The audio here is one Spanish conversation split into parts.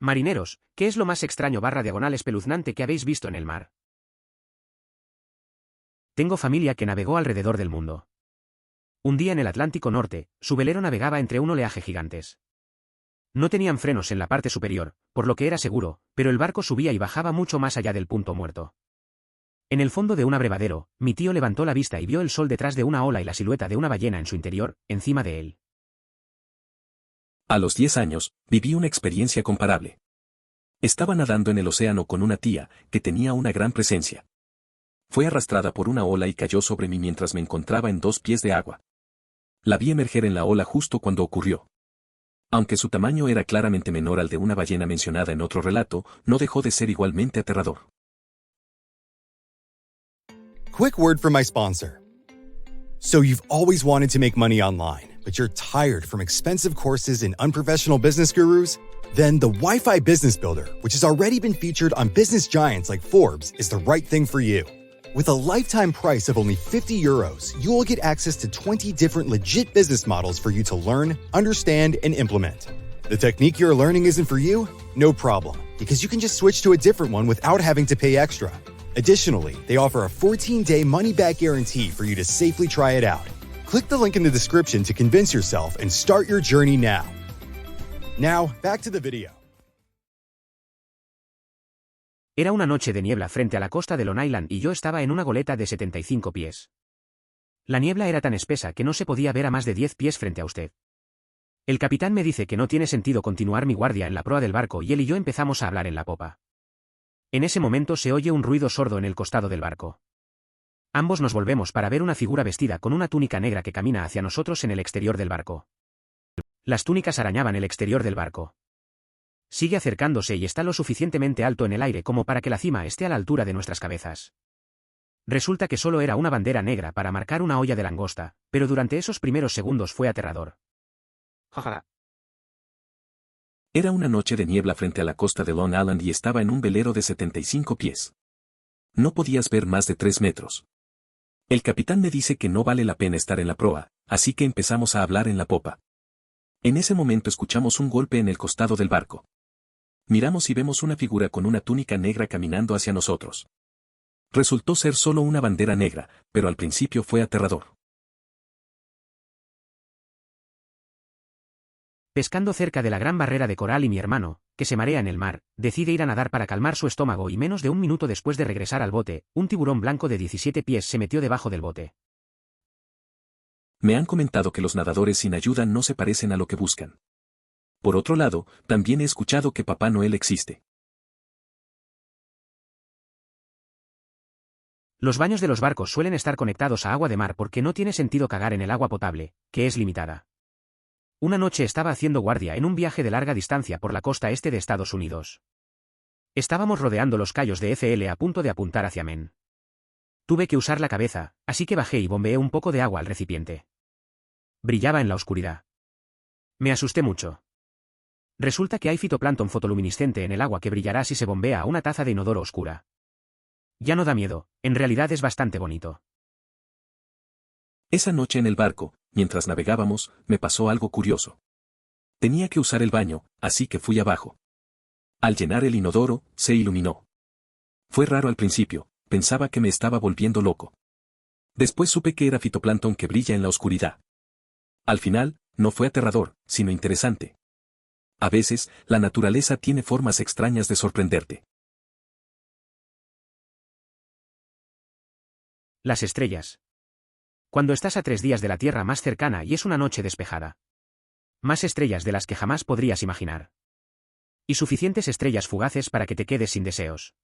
Marineros, ¿qué es lo más extraño / diagonal espeluznante que habéis visto en el mar? Tengo familia que navegó alrededor del mundo. Un día en el Atlántico Norte, su velero navegaba entre un oleaje gigantes. No tenían frenos en la parte superior, por lo que era seguro, pero el barco subía y bajaba mucho más allá del punto muerto. En el fondo de un abrevadero, mi tío levantó la vista y vio el sol detrás de una ola y la silueta de una ballena en su interior, encima de él. A los 10 años, viví una experiencia comparable. Estaba nadando en el océano con una tía, que tenía una gran presencia. Fue arrastrada por una ola y cayó sobre mí mientras me encontraba en 2 pies de agua. La vi emerger en la ola justo cuando ocurrió. Aunque su tamaño era claramente menor al de una ballena mencionada en otro relato, no dejó de ser igualmente aterrador. Quick word from my sponsor. So you've always wanted to make money online, but you're tired from expensive courses and unprofessional business gurus? Then the Wi-Fi Business Builder, which has already been featured on business giants like Forbes, is the right thing for you. With a lifetime price of only €50, you will get access to 20 different legit business models for you to learn, understand, and implement. The technique you're learning isn't for you? No problem, because you can just switch to a different one without having to pay extra. Additionally, they offer a 14-day money-back guarantee for you to safely try it out. Click the link in the description to convince yourself and start your journey now. Now, back to the video. Era una noche de niebla frente a la costa de Long Island y yo estaba en una goleta de 75 pies. La niebla era tan espesa que no se podía ver a más de 10 pies frente a usted. El capitán me dice que no tiene sentido continuar mi guardia en la proa del barco y él y yo empezamos a hablar en la popa. En ese momento se oye un ruido sordo en el costado del barco. Ambos nos volvemos para ver una figura vestida con una túnica negra que camina hacia nosotros en el exterior del barco. Las túnicas arañaban el exterior del barco. Sigue acercándose y está lo suficientemente alto en el aire como para que la cima esté a la altura de nuestras cabezas. Resulta que solo era una bandera negra para marcar una olla de langosta, pero durante esos primeros segundos fue aterrador. Jaja. Era una noche de niebla frente a la costa de Long Island y estaba en un velero de 75 pies. No podías ver más de 3 metros. El capitán me dice que no vale la pena estar en la proa, así que empezamos a hablar en la popa. En ese momento escuchamos un golpe en el costado del barco. Miramos y vemos una figura con una túnica negra caminando hacia nosotros. Resultó ser solo una bandera negra, pero al principio fue aterrador. Pescando cerca de la gran barrera de coral y mi hermano, que se marea en el mar, decide ir a nadar para calmar su estómago y menos de un minuto después de regresar al bote, un tiburón blanco de 17 pies se metió debajo del bote. Me han comentado que los nadadores sin ayuda no se parecen a lo que buscan. Por otro lado, también he escuchado que Papá Noel existe. Los baños de los barcos suelen estar conectados a agua de mar porque no tiene sentido cagar en el agua potable, que es limitada. Una noche estaba haciendo guardia en un viaje de larga distancia por la costa este de Estados Unidos. Estábamos rodeando los cayos de FL a punto de apuntar hacia Maine. Tuve que usar la cabeza, así que bajé y bombeé un poco de agua al recipiente. Brillaba en la oscuridad. Me asusté mucho. Resulta que hay fitoplancton fotoluminiscente en el agua que brillará si se bombea a una taza de inodoro oscura. Ya no da miedo, en realidad es bastante bonito. Esa noche en el barco, mientras navegábamos, me pasó algo curioso. Tenía que usar el baño, así que fui abajo. Al llenar el inodoro, se iluminó. Fue raro al principio, pensaba que me estaba volviendo loco. Después supe que era fitoplancton que brilla en la oscuridad. Al final, no fue aterrador, sino interesante. A veces, la naturaleza tiene formas extrañas de sorprenderte. Las estrellas. Cuando estás a 3 días de la Tierra más cercana y es una noche despejada. Más estrellas de las que jamás podrías imaginar. Y suficientes estrellas fugaces para que te quedes sin deseos.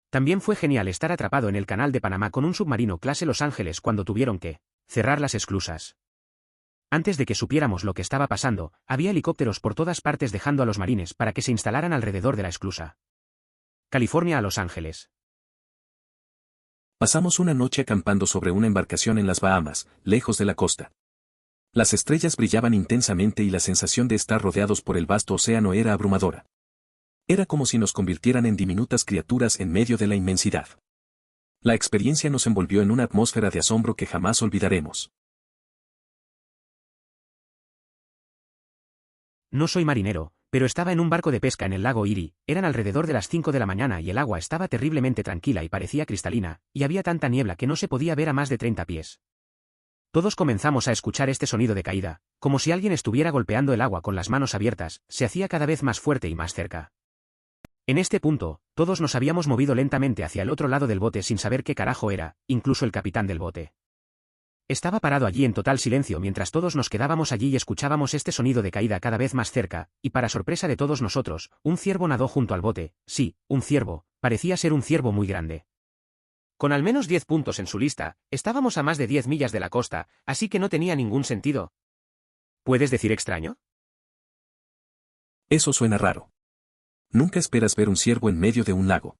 También fue genial estar atrapado en el Canal de Panamá con un submarino clase Los Ángeles cuando tuvieron que cerrar las esclusas. Antes de que supiéramos lo que estaba pasando, había helicópteros por todas partes dejando a los marines para que se instalaran alrededor de la esclusa. California a Los Ángeles. Pasamos una noche acampando sobre una embarcación en las Bahamas, lejos de la costa. Las estrellas brillaban intensamente y la sensación de estar rodeados por el vasto océano era abrumadora. Era como si nos convirtieran en diminutas criaturas en medio de la inmensidad. La experiencia nos envolvió en una atmósfera de asombro que jamás olvidaremos. No soy marinero, Pero estaba en un barco de pesca en el lago Erie, eran alrededor de las 5 de la mañana y el agua estaba terriblemente tranquila y parecía cristalina, y había tanta niebla que no se podía ver a más de 30 pies. Todos comenzamos a escuchar este sonido de caída, como si alguien estuviera golpeando el agua con las manos abiertas, se hacía cada vez más fuerte y más cerca. En este punto, todos nos habíamos movido lentamente hacia el otro lado del bote sin saber qué carajo era, incluso el capitán del bote. Estaba parado allí en total silencio mientras todos nos quedábamos allí y escuchábamos este sonido de caída cada vez más cerca, y para sorpresa de todos nosotros, un ciervo nadó junto al bote, sí, un ciervo, parecía ser un ciervo muy grande. Con al menos 10 puntos en su lista, estábamos a más de 10 millas de la costa, así que no tenía ningún sentido. ¿Puedes decir extraño? Eso suena raro. Nunca esperas ver un ciervo en medio de un lago.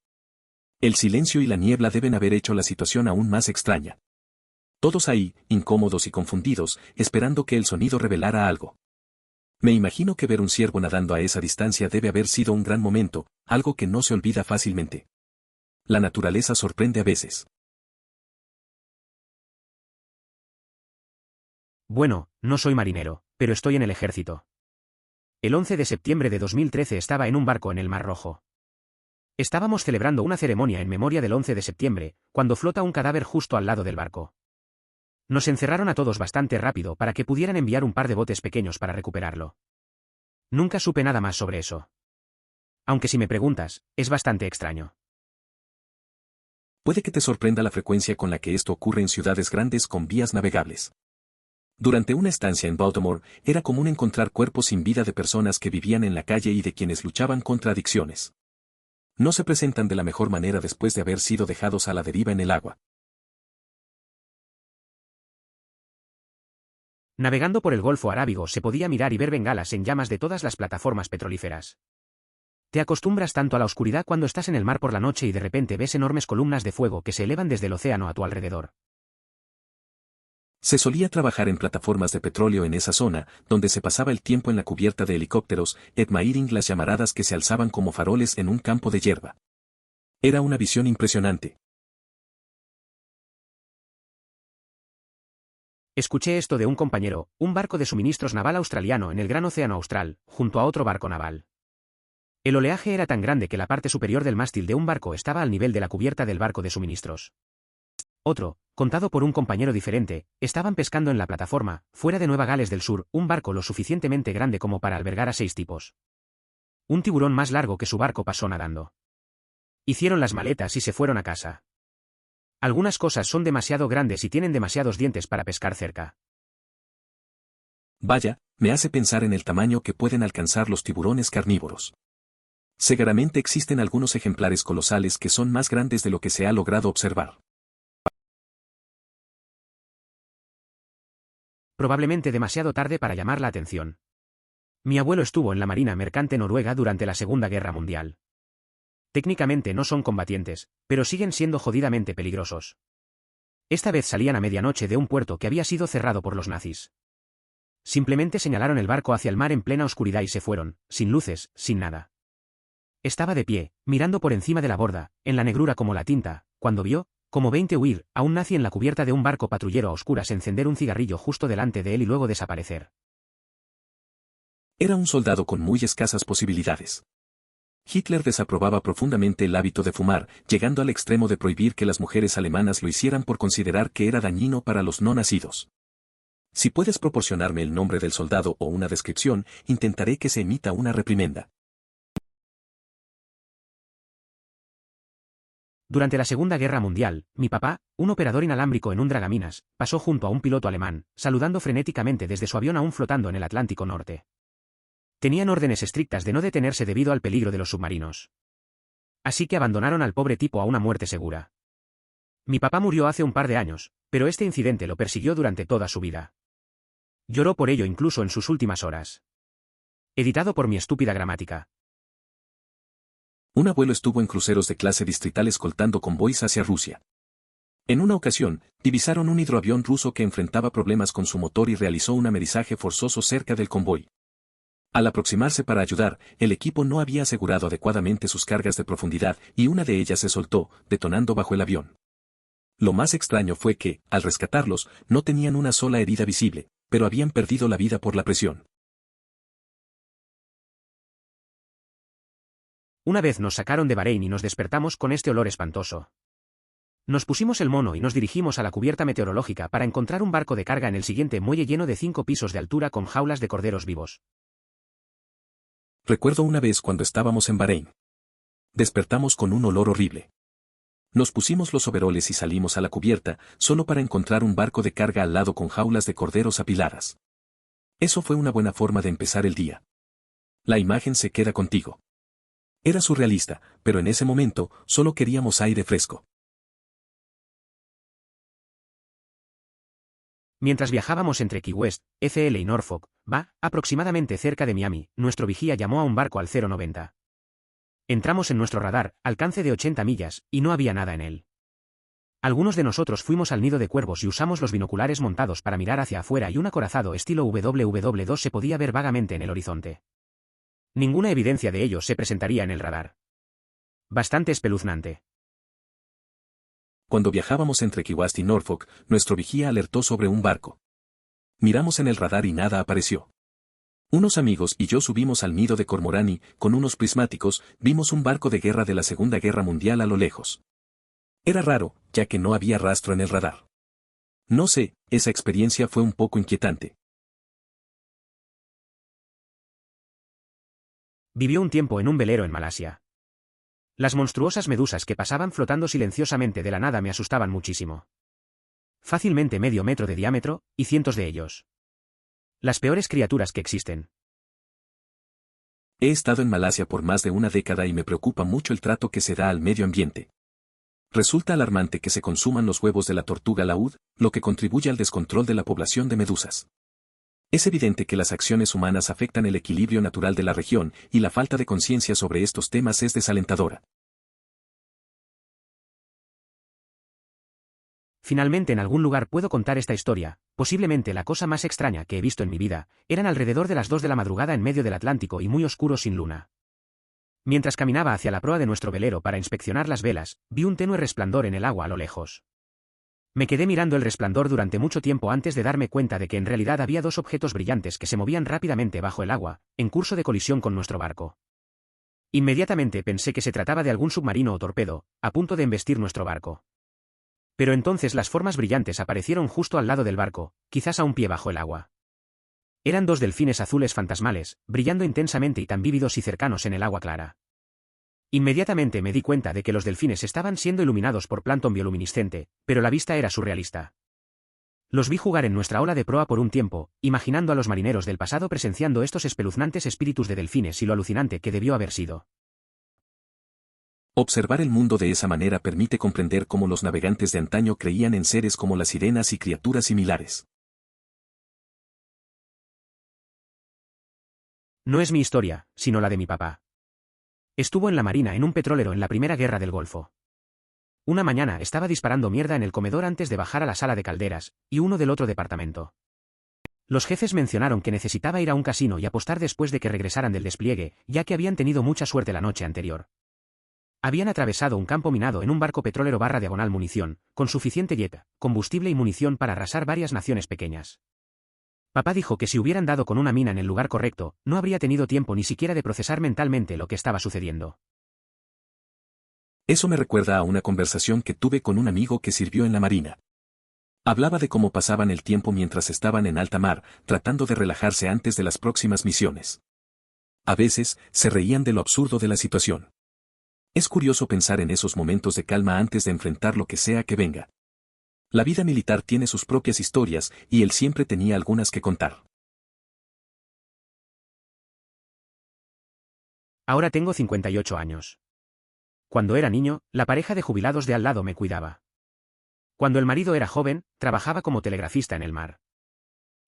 El silencio y la niebla deben haber hecho la situación aún más extraña. Todos ahí, incómodos y confundidos, esperando que el sonido revelara algo. Me imagino que ver un ciervo nadando a esa distancia debe haber sido un gran momento, algo que no se olvida fácilmente. La naturaleza sorprende a veces. Bueno, no soy marinero, pero estoy en el ejército. El 11 de septiembre de 2013 estaba en un barco en el Mar Rojo. Estábamos celebrando una ceremonia en memoria del 11 de septiembre, cuando flota un cadáver justo al lado del barco. Nos encerraron a todos bastante rápido para que pudieran enviar un par de botes pequeños para recuperarlo. Nunca supe nada más sobre eso. Aunque si me preguntas, es bastante extraño. Puede que te sorprenda la frecuencia con la que esto ocurre en ciudades grandes con vías navegables. Durante una estancia en Baltimore, era común encontrar cuerpos sin vida de personas que vivían en la calle y de quienes luchaban contra adicciones. No se presentan de la mejor manera después de haber sido dejados a la deriva en el agua. Navegando por el Golfo Arábigo se podía mirar y ver bengalas en llamas de todas las plataformas petrolíferas. Te acostumbras tanto a la oscuridad cuando estás en el mar por la noche y de repente ves enormes columnas de fuego que se elevan desde el océano a tu alrededor. Se solía trabajar en plataformas de petróleo en esa zona, donde se pasaba el tiempo en la cubierta de helicópteros, admiring las llamaradas que se alzaban como faroles en un campo de hierba. Era una visión impresionante. Escuché esto de un compañero, un barco de suministros naval australiano en el Gran Océano Austral, junto a otro barco naval. El oleaje era tan grande que la parte superior del mástil de un barco estaba al nivel de la cubierta del barco de suministros. Otro, contado por un compañero diferente, estaban pescando en la plataforma, fuera de Nueva Gales del Sur, un barco lo suficientemente grande como para albergar a 6 tipos. Un tiburón más largo que su barco pasó nadando. Hicieron las maletas y se fueron a casa. Algunas cosas son demasiado grandes y tienen demasiados dientes para pescar cerca. Vaya, me hace pensar en el tamaño que pueden alcanzar los tiburones carnívoros. Seguramente existen algunos ejemplares colosales que son más grandes de lo que se ha logrado observar. Probablemente demasiado tarde para llamar la atención. Mi abuelo estuvo en la Marina Mercante noruega durante la Segunda Guerra Mundial. Técnicamente no son combatientes, pero siguen siendo jodidamente peligrosos. Esta vez salían a medianoche de un puerto que había sido cerrado por los nazis. Simplemente señalaron el barco hacia el mar en plena oscuridad y se fueron, sin luces, sin nada. Estaba de pie, mirando por encima de la borda, en la negrura como la tinta, cuando vio, como 20 huir, a un nazi en la cubierta de un barco patrullero a oscuras encender un cigarrillo justo delante de él y luego desaparecer. Era un soldado con muy escasas posibilidades. Hitler desaprobaba profundamente el hábito de fumar, llegando al extremo de prohibir que las mujeres alemanas lo hicieran por considerar que era dañino para los no nacidos. Si puedes proporcionarme el nombre del soldado o una descripción, intentaré que se emita una reprimenda. Durante la Segunda Guerra Mundial, mi papá, un operador inalámbrico en un dragaminas, pasó junto a un piloto alemán, saludando frenéticamente desde su avión aún flotando en el Atlántico Norte. Tenían órdenes estrictas de no detenerse debido al peligro de los submarinos. Así que abandonaron al pobre tipo a una muerte segura. Mi papá murió hace un par de años, pero este incidente lo persiguió durante toda su vida. Lloró por ello incluso en sus últimas horas. Editado por mi estúpida gramática. Un abuelo estuvo en cruceros de clase distrital escoltando convoys hacia Rusia. En una ocasión, divisaron un hidroavión ruso que enfrentaba problemas con su motor y realizó un amerizaje forzoso cerca del convoy. Al aproximarse para ayudar, el equipo no había asegurado adecuadamente sus cargas de profundidad y una de ellas se soltó, detonando bajo el avión. Lo más extraño fue que, al rescatarlos, no tenían una sola herida visible, pero habían perdido la vida por la presión. Una vez nos sacaron de Bahrein y nos despertamos con este olor espantoso. Nos pusimos el mono y nos dirigimos a la cubierta meteorológica para encontrar un barco de carga en el siguiente muelle lleno de 5 pisos de altura con jaulas de corderos vivos. Recuerdo una vez cuando estábamos en Bahrein. Despertamos con un olor horrible. Nos pusimos los overoles y salimos a la cubierta, solo para encontrar un barco de carga al lado con jaulas de corderos apiladas. Eso fue una buena forma de empezar el día. La imagen se queda contigo. Era surrealista, pero en ese momento, solo queríamos aire fresco. Mientras viajábamos entre Key West, FL y Norfolk, aproximadamente cerca de Miami, nuestro vigía llamó a un barco al 090. Entramos en nuestro radar, alcance de 80 millas, y no había nada en él. Algunos de nosotros fuimos al nido de cuervos y usamos los binoculares montados para mirar hacia afuera y un acorazado estilo WW2 se podía ver vagamente en el horizonte. Ninguna evidencia de ello se presentaría en el radar. Bastante espeluznante. Cuando viajábamos entre Key West y Norfolk, nuestro vigía alertó sobre un barco. Miramos en el radar y nada apareció. Unos amigos y yo subimos al nido de cormorán y, con unos prismáticos, vimos un barco de guerra de la Segunda Guerra Mundial a lo lejos. Era raro, ya que no había rastro en el radar. No sé, esa experiencia fue un poco inquietante. Vivió un tiempo en un velero en Malasia. Las monstruosas medusas que pasaban flotando silenciosamente de la nada me asustaban muchísimo. Fácilmente medio metro de diámetro, y cientos de ellos. Las peores criaturas que existen. He estado en Malasia por más de una década y me preocupa mucho el trato que se da al medio ambiente. Resulta alarmante que se consuman los huevos de la tortuga laúd, lo que contribuye al descontrol de la población de medusas. Es evidente que las acciones humanas afectan el equilibrio natural de la región, y la falta de conciencia sobre estos temas es desalentadora. Finalmente en algún lugar puedo contar esta historia, posiblemente la cosa más extraña que he visto en mi vida, eran alrededor de las 2 de la madrugada en medio del Atlántico y muy oscuro sin luna. Mientras caminaba hacia la proa de nuestro velero para inspeccionar las velas, vi un tenue resplandor en el agua a lo lejos. Me quedé mirando el resplandor durante mucho tiempo antes de darme cuenta de que en realidad había 2 objetos brillantes que se movían rápidamente bajo el agua, en curso de colisión con nuestro barco. Inmediatamente pensé que se trataba de algún submarino o torpedo, a punto de embestir nuestro barco. Pero entonces las formas brillantes aparecieron justo al lado del barco, quizás a un pie bajo el agua. Eran 2 delfines azules fantasmales, brillando intensamente y tan vívidos y cercanos en el agua clara. Inmediatamente me di cuenta de que los delfines estaban siendo iluminados por plancton bioluminiscente, pero la vista era surrealista. Los vi jugar en nuestra ola de proa por un tiempo, imaginando a los marineros del pasado presenciando estos espeluznantes espíritus de delfines y lo alucinante que debió haber sido. Observar el mundo de esa manera permite comprender cómo los navegantes de antaño creían en seres como las sirenas y criaturas similares. No es mi historia, sino la de mi papá. Estuvo en la marina en un petrolero en la Primera Guerra del Golfo. Una mañana estaba disparando mierda en el comedor antes de bajar a la sala de calderas, y uno del otro departamento. Los jefes mencionaron que necesitaba ir a un casino y apostar después de que regresaran del despliegue, ya que habían tenido mucha suerte la noche anterior. Habían atravesado un campo minado en un barco petrolero /diagonal munición, con suficiente jet, combustible y munición para arrasar varias naciones pequeñas. Papá dijo que si hubieran dado con una mina en el lugar correcto, no habría tenido tiempo ni siquiera de procesar mentalmente lo que estaba sucediendo. Eso me recuerda a una conversación que tuve con un amigo que sirvió en la marina. Hablaba de cómo pasaban el tiempo mientras estaban en alta mar, tratando de relajarse antes de las próximas misiones. A veces, se reían de lo absurdo de la situación. Es curioso pensar en esos momentos de calma antes de enfrentar lo que sea que venga. La vida militar tiene sus propias historias, y él siempre tenía algunas que contar. Ahora tengo 58 años. Cuando era niño, la pareja de jubilados de al lado me cuidaba. Cuando el marido era joven, trabajaba como telegrafista en el mar.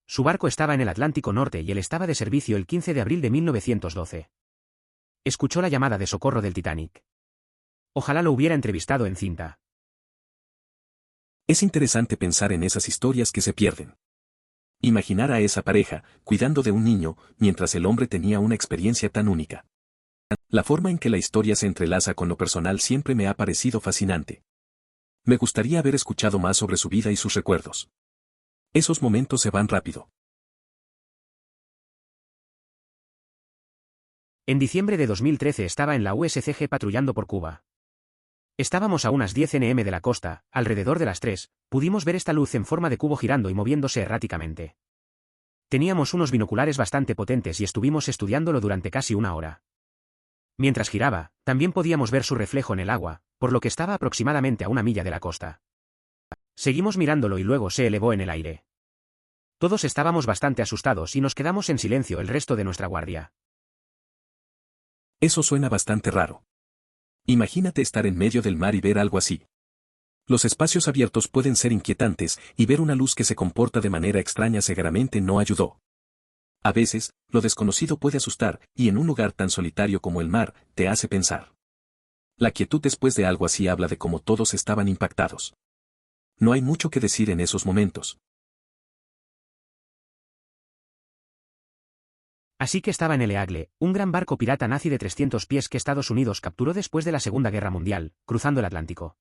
Su barco estaba en el Atlántico Norte y él estaba de servicio el 15 de abril de 1912. Escuchó la llamada de socorro del Titanic. Ojalá lo hubiera entrevistado en cinta. Es interesante pensar en esas historias que se pierden. Imaginar a esa pareja, cuidando de un niño, mientras el hombre tenía una experiencia tan única. La forma en que la historia se entrelaza con lo personal siempre me ha parecido fascinante. Me gustaría haber escuchado más sobre su vida y sus recuerdos. Esos momentos se van rápido. En diciembre de 2013 estaba en la USCG patrullando por Cuba. Estábamos a unas 10 nm de la costa, alrededor de las 3, pudimos ver esta luz en forma de cubo girando y moviéndose erráticamente. Teníamos unos binoculares bastante potentes y estuvimos estudiándolo durante casi una hora. Mientras giraba, también podíamos ver su reflejo en el agua, por lo que estaba aproximadamente a una milla de la costa. Seguimos mirándolo y luego se elevó en el aire. Todos estábamos bastante asustados y nos quedamos en silencio el resto de nuestra guardia. Eso suena bastante raro. Imagínate estar en medio del mar y ver algo así. Los espacios abiertos pueden ser inquietantes, y ver una luz que se comporta de manera extraña seguramente no ayudó. A veces, lo desconocido puede asustar, y en un lugar tan solitario como el mar, te hace pensar. La quietud después de algo así habla de cómo todos estaban impactados. No hay mucho que decir en esos momentos. Así que estaba en el Eagle, un gran barco pirata nazi de 300 pies que Estados Unidos capturó después de la Segunda Guerra Mundial, cruzando el Atlántico.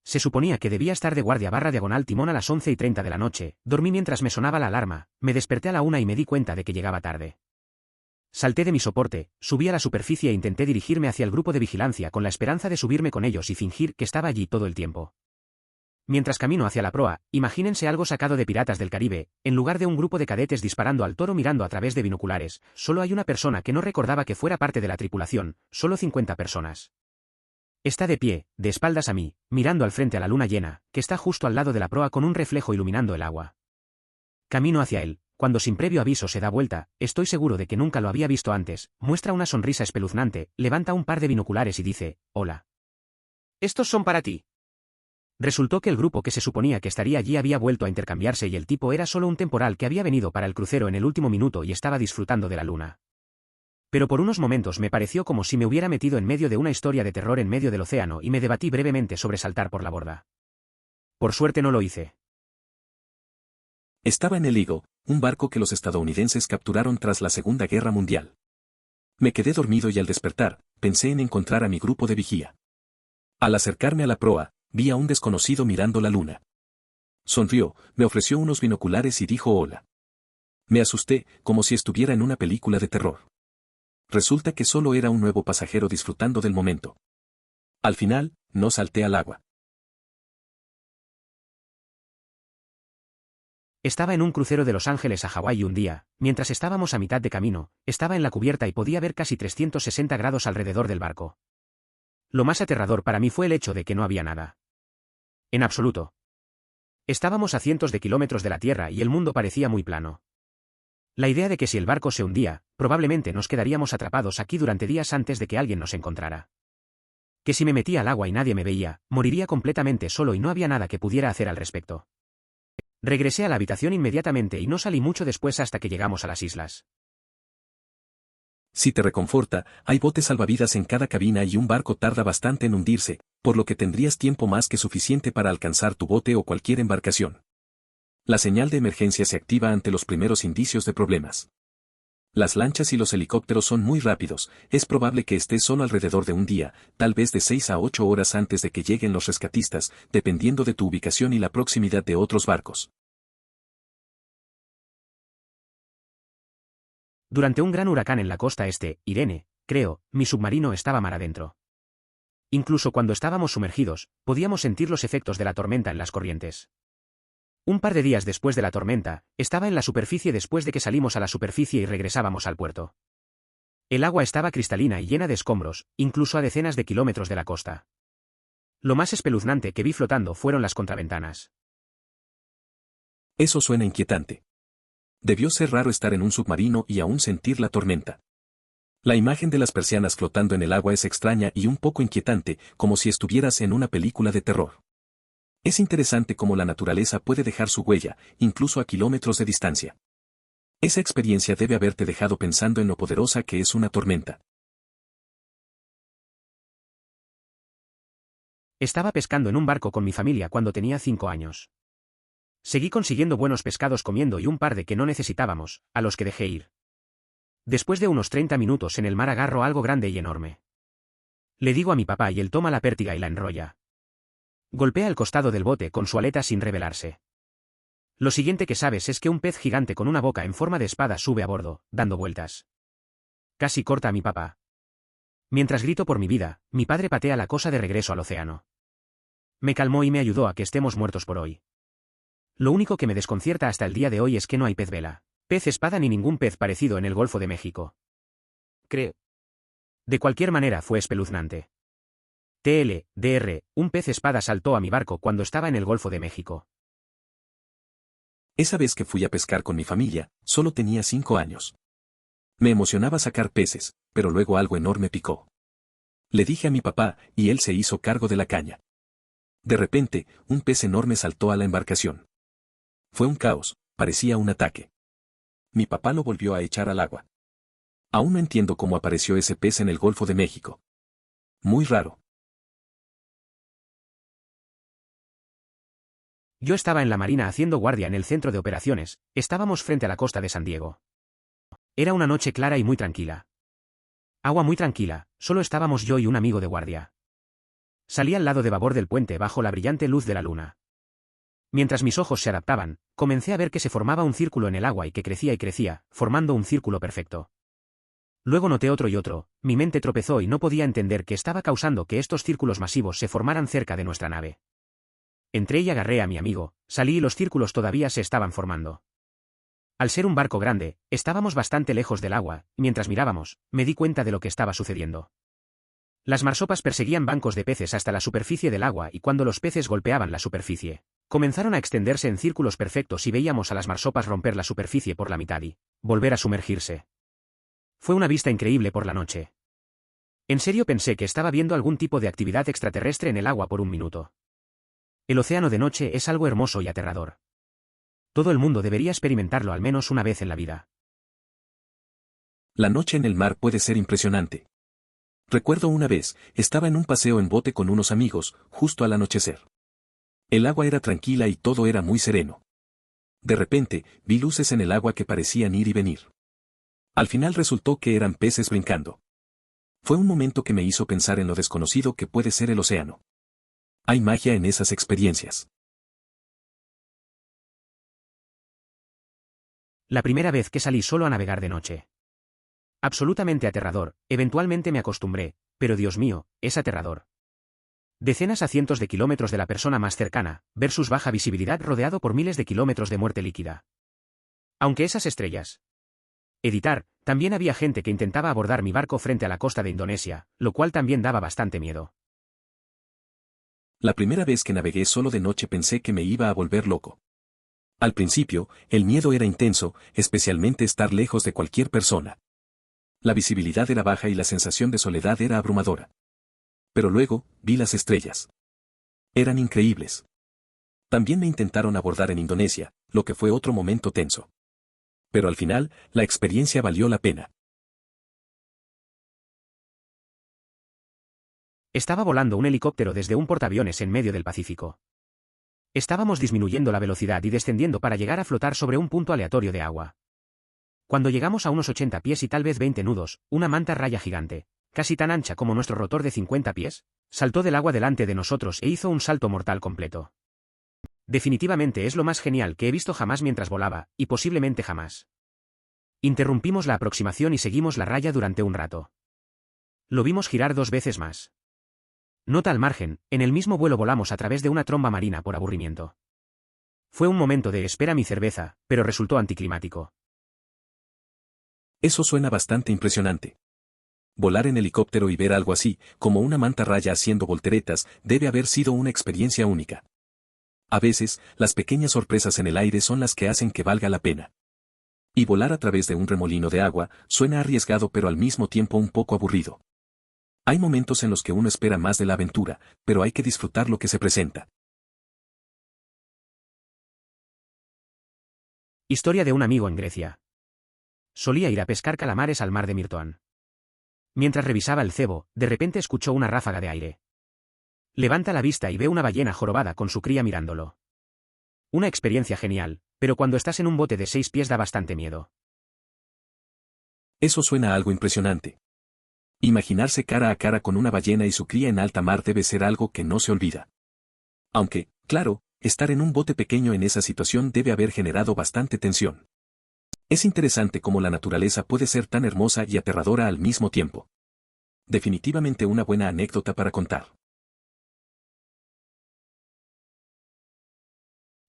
Se suponía que debía estar de guardia /diagonal timón a las 11:30 de la noche, dormí mientras me sonaba la alarma, me desperté a la 1 y me di cuenta de que llegaba tarde. Salté de mi soporte, subí a la superficie e intenté dirigirme hacia el grupo de vigilancia con la esperanza de subirme con ellos y fingir que estaba allí todo el tiempo. Mientras camino hacia la proa, imagínense algo sacado de Piratas del Caribe, en lugar de un grupo de cadetes disparando al toro mirando a través de binoculares, solo hay una persona que no recordaba que fuera parte de la tripulación, solo 50 personas. Está de pie, de espaldas a mí, mirando al frente a la luna llena, que está justo al lado de la proa con un reflejo iluminando el agua. Camino hacia él, cuando sin previo aviso se da vuelta, estoy seguro de que nunca lo había visto antes, muestra una sonrisa espeluznante, levanta un par de binoculares y dice, «Hola. Estos son para ti». Resultó que el grupo que se suponía que estaría allí había vuelto a intercambiarse y el tipo era solo un temporal que había venido para el crucero en el último minuto y estaba disfrutando de la luna. Pero por unos momentos me pareció como si me hubiera metido en medio de una historia de terror en medio del océano y me debatí brevemente sobre saltar por la borda. Por suerte no lo hice. Estaba en el Eagle, un barco que los estadounidenses capturaron tras la Segunda Guerra Mundial. Me quedé dormido y al despertar, pensé en encontrar a mi grupo de vigía. Al acercarme a la proa, vi a un desconocido mirando la luna. Sonrió, me ofreció unos binoculares y dijo hola. Me asusté, como si estuviera en una película de terror. Resulta que solo era un nuevo pasajero disfrutando del momento. Al final, no salté al agua. Estaba en un crucero de Los Ángeles a Hawái un día, mientras estábamos a mitad de camino, estaba en la cubierta y podía ver casi 360 grados alrededor del barco. Lo más aterrador para mí fue el hecho de que no había nada. En absoluto. Estábamos a cientos de kilómetros de la Tierra y el mundo parecía muy plano. La idea de que si el barco se hundía, probablemente nos quedaríamos atrapados aquí durante días antes de que alguien nos encontrara. Que si me metía al agua y nadie me veía, moriría completamente solo y no había nada que pudiera hacer al respecto. Regresé a la habitación inmediatamente y no salí mucho después hasta que llegamos a las islas. Si te reconforta, hay botes salvavidas en cada cabina y un barco tarda bastante en hundirse, por lo que tendrías tiempo más que suficiente para alcanzar tu bote o cualquier embarcación. La señal de emergencia se activa ante los primeros indicios de problemas. Las lanchas y los helicópteros son muy rápidos, es probable que estés solo alrededor de un día, tal vez de 6 a 8 horas antes de que lleguen los rescatistas, dependiendo de tu ubicación y la proximidad de otros barcos. Durante un gran huracán en la costa este, Irene, creo, mi submarino estaba mar adentro. Incluso cuando estábamos sumergidos, podíamos sentir los efectos de la tormenta en las corrientes. Un par de días después de la tormenta, estaba en la superficie después de que salimos a la superficie y regresábamos al puerto. El agua estaba cristalina y llena de escombros, incluso a decenas de kilómetros de la costa. Lo más espeluznante que vi flotando fueron las contraventanas. Eso suena inquietante. Debió ser raro estar en un submarino y aún sentir la tormenta. La imagen de las persianas flotando en el agua es extraña y un poco inquietante, como si estuvieras en una película de terror. Es interesante cómo la naturaleza puede dejar su huella, incluso a kilómetros de distancia. Esa experiencia debe haberte dejado pensando en lo poderosa que es una tormenta. Estaba pescando en un barco con mi familia cuando tenía 5 años. Seguí consiguiendo buenos pescados comiendo y un par de que no necesitábamos, a los que dejé ir. Después de unos 30 minutos en el mar agarro algo grande y enorme. Le digo a mi papá y él toma la pértiga y la enrolla. Golpea el costado del bote con su aleta sin rebelarse. Lo siguiente que sabes es que un pez gigante con una boca en forma de espada sube a bordo, dando vueltas. casi corta a mi papá. Mientras grito por mi vida, mi padre patea la cosa de regreso al océano. Me calmó y me ayudó a que estemos muertos por hoy. Lo único que me desconcierta hasta el día de hoy es que no hay pez vela, pez espada ni ningún pez parecido en el Golfo de México. Creo. De cualquier manera fue espeluznante. TLDR, un pez espada saltó a mi barco cuando estaba en el Golfo de México. Esa vez que fui a pescar con mi familia, solo tenía 5 años. Me emocionaba sacar peces, pero luego algo enorme picó. Le dije a mi papá, y él se hizo cargo de la caña. De repente, un pez enorme saltó a la embarcación. Fue un caos, parecía un ataque. Mi papá lo volvió a echar al agua. Aún no entiendo cómo apareció ese pez en el Golfo de México. Muy raro. Yo estaba en la marina haciendo guardia en el centro de operaciones, estábamos frente a la costa de San Diego. Era una noche clara y muy tranquila. Agua muy tranquila, solo estábamos yo y un amigo de guardia. Salí al lado de babor del puente bajo la brillante luz de la luna. Mientras mis ojos se adaptaban, comencé a ver que se formaba un círculo en el agua y crecía, formando un círculo perfecto. Luego noté otro y otro, mi mente tropezó y no podía entender qué estaba causando que estos círculos masivos se formaran cerca de nuestra nave. Entré y agarré a mi amigo, salí y los círculos todavía se estaban formando. Al ser un barco grande, estábamos bastante lejos del agua, y mientras mirábamos, me di cuenta de lo que estaba sucediendo. Las marsopas perseguían bancos de peces hasta la superficie del agua y cuando los peces golpeaban la superficie, comenzaron a extenderse en círculos perfectos y veíamos a las marsopas romper la superficie por la mitad y volver a sumergirse. Fue una vista increíble por la noche. En serio pensé que estaba viendo algún tipo de actividad extraterrestre en el agua por un minuto. El océano de noche es algo hermoso y aterrador. Todo el mundo debería experimentarlo al menos una vez en la vida. La noche en el mar puede ser impresionante. Recuerdo una vez, estaba en un paseo en bote con unos amigos, justo al anochecer. El agua era tranquila y todo era muy sereno. De repente, vi luces en el agua que parecían ir y venir. Al final resultó que eran peces brincando. Fue un momento que me hizo pensar en lo desconocido que puede ser el océano. Hay magia en esas experiencias. La primera vez que salí solo a navegar de noche. Absolutamente aterrador, eventualmente me acostumbré, pero Dios mío, es aterrador. Decenas a cientos de kilómetros de la persona más cercana, versus baja visibilidad rodeado por miles de kilómetros de muerte líquida. Aunque esas estrellas. Editar, también había gente que intentaba abordar mi barco frente a la costa de Indonesia, lo cual también daba bastante miedo. La primera vez que navegué solo de noche pensé que me iba a volver loco. Al principio, el miedo era intenso, especialmente estar lejos de cualquier persona. La visibilidad era baja y la sensación de soledad era abrumadora. Pero luego, vi las estrellas. Eran increíbles. También me intentaron abordar en Indonesia, lo que fue otro momento tenso. Pero al final, la experiencia valió la pena. Estaba volando un helicóptero desde un portaaviones en medio del Pacífico. Estábamos disminuyendo la velocidad y descendiendo para llegar a flotar sobre un punto aleatorio de agua. Cuando llegamos a unos 80 pies y tal vez 20 nudos, una manta raya gigante, casi tan ancha como nuestro rotor de 50 pies, saltó del agua delante de nosotros e hizo un salto mortal completo. Definitivamente es lo más genial que he visto jamás mientras volaba, y posiblemente jamás. Interrumpimos la aproximación y seguimos la raya durante un rato. Lo vimos girar 2 veces más. Nota al margen, en el mismo vuelo volamos a través de una tromba marina por aburrimiento. Fue un momento de espera mi cerveza, pero resultó anticlimático. Eso suena bastante impresionante. Volar en helicóptero y ver algo así, como una manta raya haciendo volteretas, debe haber sido una experiencia única. A veces, las pequeñas sorpresas en el aire son las que hacen que valga la pena. Y volar a través de un remolino de agua, suena arriesgado pero al mismo tiempo un poco aburrido. Hay momentos en los que uno espera más de la aventura, pero hay que disfrutar lo que se presenta. Historia de un amigo en Grecia. Solía ir a pescar calamares al mar de Mirtoan. Mientras revisaba el cebo, de repente escuchó una ráfaga de aire. Levanta la vista y ve una ballena jorobada con su cría mirándolo. Una experiencia genial, pero cuando estás en un bote de 6 pies da bastante miedo. Eso suena a algo impresionante. Imaginarse cara a cara con una ballena y su cría en alta mar debe ser algo que no se olvida. Aunque, claro, estar en un bote pequeño en esa situación debe haber generado bastante tensión. Es interesante cómo la naturaleza puede ser tan hermosa y aterradora al mismo tiempo. Definitivamente una buena anécdota para contar.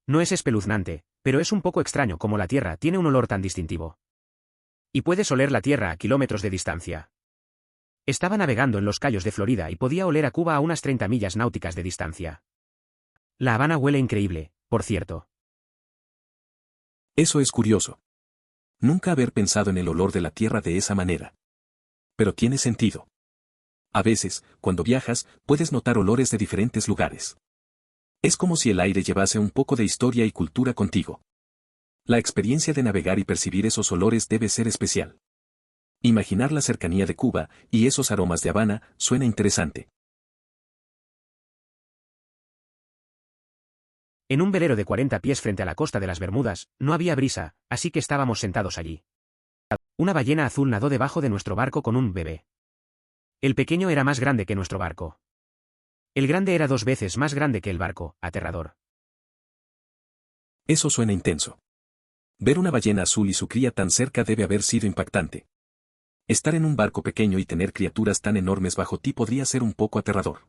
No es espeluznante, pero es un poco extraño cómo la Tierra tiene un olor tan distintivo. Y puedes oler la Tierra a kilómetros de distancia. Estaba navegando en los cayos de Florida y podía oler a Cuba a unas 30 millas náuticas de distancia. La Habana huele increíble, por cierto. Eso es curioso. Nunca haber pensado en el olor de la tierra de esa manera. Pero tiene sentido. A veces, cuando viajas, puedes notar olores de diferentes lugares. Es como si el aire llevase un poco de historia y cultura contigo. La experiencia de navegar y percibir esos olores debe ser especial. Imaginar la cercanía de Cuba y esos aromas de Habana suena interesante. En un velero de 40 pies frente a la costa de las Bermudas, no había brisa, así que estábamos sentados allí. Una ballena azul nadó debajo de nuestro barco con un bebé. El pequeño era más grande que nuestro barco. El grande era 2 veces más grande que el barco, aterrador. Eso suena intenso. Ver una ballena azul y su cría tan cerca debe haber sido impactante. Estar en un barco pequeño y tener criaturas tan enormes bajo ti podría ser un poco aterrador.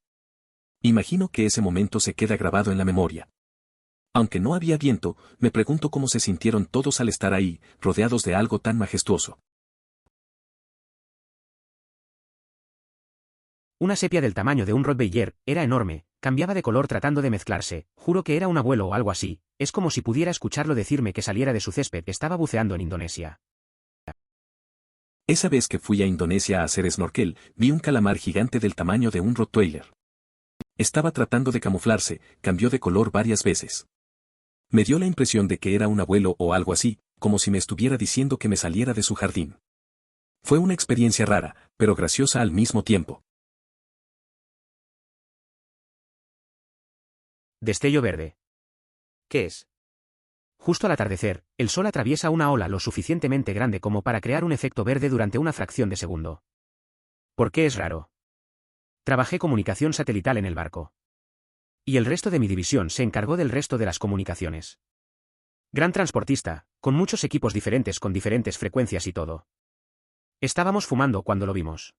Imagino que ese momento se queda grabado en la memoria. Aunque no había viento, me pregunto cómo se sintieron todos al estar ahí, rodeados de algo tan majestuoso. Una sepia del tamaño de un Rottweiler, era enorme, cambiaba de color tratando de mezclarse, juro que era un abuelo o algo así, es como si pudiera escucharlo decirme que saliera de su césped que estaba buceando en Indonesia. Esa vez que fui a Indonesia a hacer snorkel, vi un calamar gigante del tamaño de un Rottweiler. Estaba tratando de camuflarse, cambió de color varias veces. Me dio la impresión de que era un abuelo o algo así, como si me estuviera diciendo que me saliera de su jardín. Fue una experiencia rara, pero graciosa al mismo tiempo. Destello verde. ¿Qué es? Justo al atardecer, el sol atraviesa una ola lo suficientemente grande como para crear un efecto verde durante una fracción de segundo. ¿Por qué es raro? Trabajé comunicación satelital en el barco. Y el resto de mi división se encargó del resto de las comunicaciones. Gran transportista, con muchos equipos diferentes con diferentes frecuencias y todo. Estábamos fumando cuando lo vimos.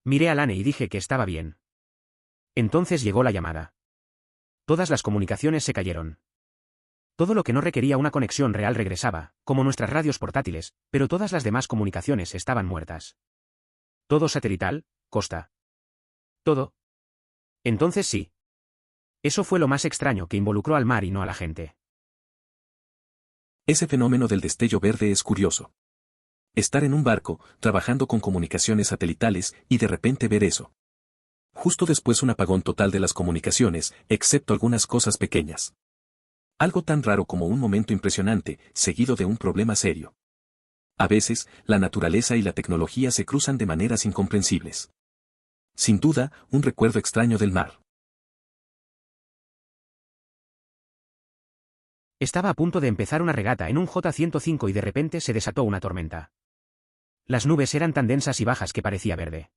Miré a Lane y dije que estaba bien. Entonces llegó la llamada. Todas las comunicaciones se cayeron. Todo lo que no requería una conexión real regresaba, como nuestras radios portátiles, pero todas las demás comunicaciones estaban muertas. Todo satelital, costa. Todo. Entonces sí. Eso fue lo más extraño que involucró al mar y no a la gente. Ese fenómeno del destello verde es curioso. Estar en un barco, trabajando con comunicaciones satelitales, y de repente ver eso. Justo después un apagón total de las comunicaciones, excepto algunas cosas pequeñas. Algo tan raro como un momento impresionante, seguido de un problema serio. A veces, la naturaleza y la tecnología se cruzan de maneras incomprensibles. Sin duda, un recuerdo extraño del mar. Estaba a punto de empezar una regata en un J-105 y de repente se desató una tormenta. Las nubes eran tan densas y bajas que parecía verde.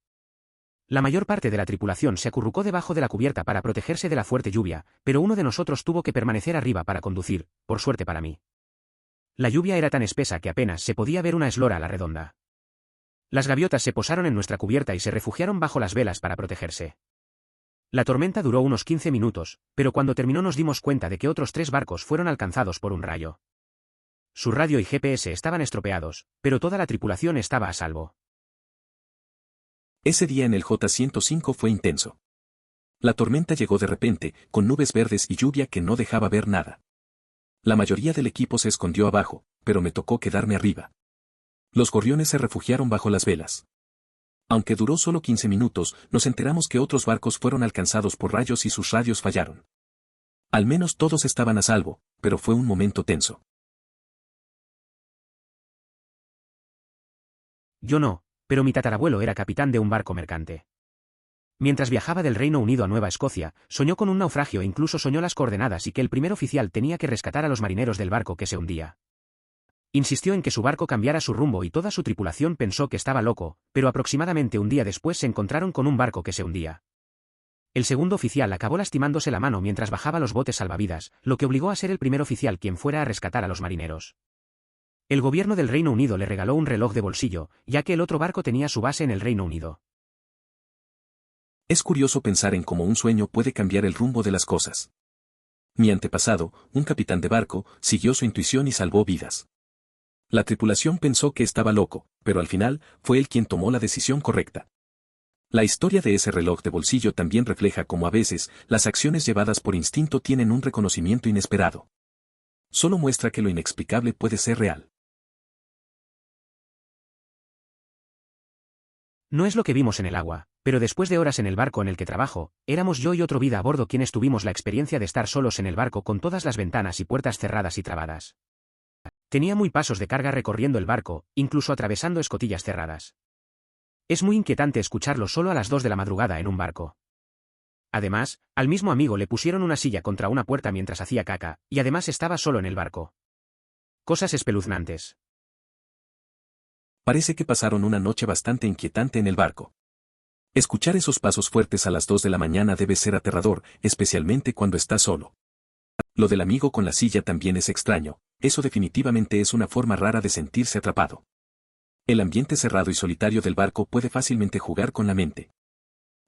La mayor parte de la tripulación se acurrucó debajo de la cubierta para protegerse de la fuerte lluvia, pero uno de nosotros tuvo que permanecer arriba para conducir, por suerte para mí. La lluvia era tan espesa que apenas se podía ver una eslora a la redonda. Las gaviotas se posaron en nuestra cubierta y se refugiaron bajo las velas para protegerse. La tormenta duró unos 15 minutos, pero cuando terminó nos dimos cuenta de que otros 3 barcos fueron alcanzados por un rayo. Su radio y GPS estaban estropeados, pero toda la tripulación estaba a salvo. Ese día en el J-105 fue intenso. La tormenta llegó de repente, con nubes verdes y lluvia que no dejaba ver nada. La mayoría del equipo se escondió abajo, pero me tocó quedarme arriba. Los gorriones se refugiaron bajo las velas. Aunque duró solo 15 minutos, nos enteramos que otros barcos fueron alcanzados por rayos y sus radios fallaron. Al menos todos estaban a salvo, pero fue un momento tenso. Yo no, pero mi tatarabuelo era capitán de un barco mercante. Mientras viajaba del Reino Unido a Nueva Escocia, soñó con un naufragio e incluso soñó las coordenadas y que el primer oficial tenía que rescatar a los marineros del barco que se hundía. Insistió en que su barco cambiara su rumbo y toda su tripulación pensó que estaba loco, pero aproximadamente un día después se encontraron con un barco que se hundía. El segundo oficial acabó lastimándose la mano mientras bajaba los botes salvavidas, lo que obligó a ser el primer oficial quien fuera a rescatar a los marineros. El gobierno del Reino Unido le regaló un reloj de bolsillo, ya que el otro barco tenía su base en el Reino Unido. Es curioso pensar en cómo un sueño puede cambiar el rumbo de las cosas. Mi antepasado, un capitán de barco, siguió su intuición y salvó vidas. La tripulación pensó que estaba loco, pero al final, fue él quien tomó la decisión correcta. La historia de ese reloj de bolsillo también refleja cómo a veces, las acciones llevadas por instinto tienen un reconocimiento inesperado. Solo muestra que lo inexplicable puede ser real. No es lo que vimos en el agua, pero después de horas en el barco en el que trabajo, éramos yo y otro vida a bordo quienes tuvimos la experiencia de estar solos en el barco con todas las ventanas y puertas cerradas y trabadas. Tenía muy pasos de carga recorriendo el barco, incluso atravesando escotillas cerradas. Es muy inquietante escucharlo solo a las 2 de la madrugada en un barco. Además, al mismo amigo le pusieron una silla contra una puerta mientras hacía caca, y además estaba solo en el barco. Cosas espeluznantes. Parece que pasaron una noche bastante inquietante en el barco. Escuchar esos pasos fuertes a las 2 de la mañana debe ser aterrador, especialmente cuando estás solo. Lo del amigo con la silla también es extraño, eso definitivamente es una forma rara de sentirse atrapado. El ambiente cerrado y solitario del barco puede fácilmente jugar con la mente.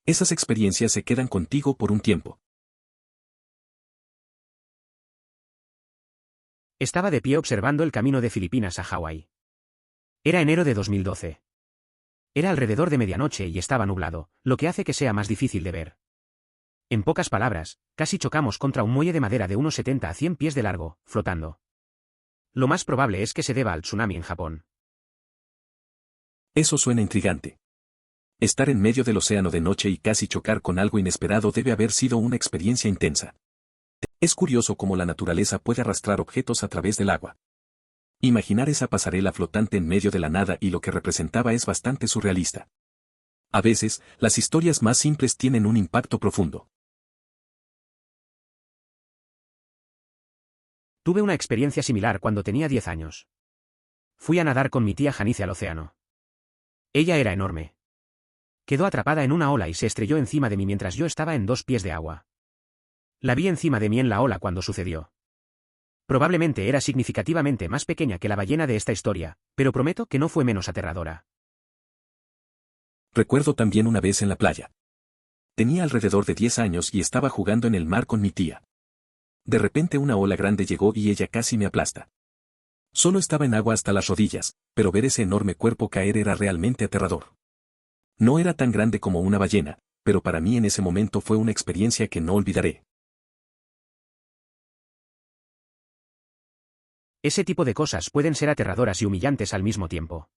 Esas experiencias se quedan contigo por un tiempo. Estaba de pie observando el camino de Filipinas a Hawái. Era enero de 2012. Era alrededor de medianoche y estaba nublado, lo que hace que sea más difícil de ver. En pocas palabras, casi chocamos contra un muelle de madera de unos 70 a 100 pies de largo, flotando. Lo más probable es que se deba al tsunami en Japón. Eso suena intrigante. Estar en medio del océano de noche y casi chocar con algo inesperado debe haber sido una experiencia intensa. Es curioso cómo la naturaleza puede arrastrar objetos a través del agua. Imaginar esa pasarela flotante en medio de la nada y lo que representaba es bastante surrealista. A veces, las historias más simples tienen un impacto profundo. Tuve una experiencia similar cuando tenía 10 años. Fui a nadar con mi tía Janice al océano. Ella era enorme. Quedó atrapada en una ola y se estrelló encima de mí mientras yo estaba en 2 pies de agua. La vi encima de mí en la ola cuando sucedió. Probablemente era significativamente más pequeña que la ballena de esta historia, pero prometo que no fue menos aterradora. Recuerdo también una vez en la playa. Tenía alrededor de 10 años y estaba jugando en el mar con mi tía. De repente una ola grande llegó y ella casi me aplasta. Solo estaba en agua hasta las rodillas, pero ver ese enorme cuerpo caer era realmente aterrador. No era tan grande como una ballena, pero para mí en ese momento fue una experiencia que no olvidaré. Ese tipo de cosas pueden ser aterradoras y humillantes al mismo tiempo.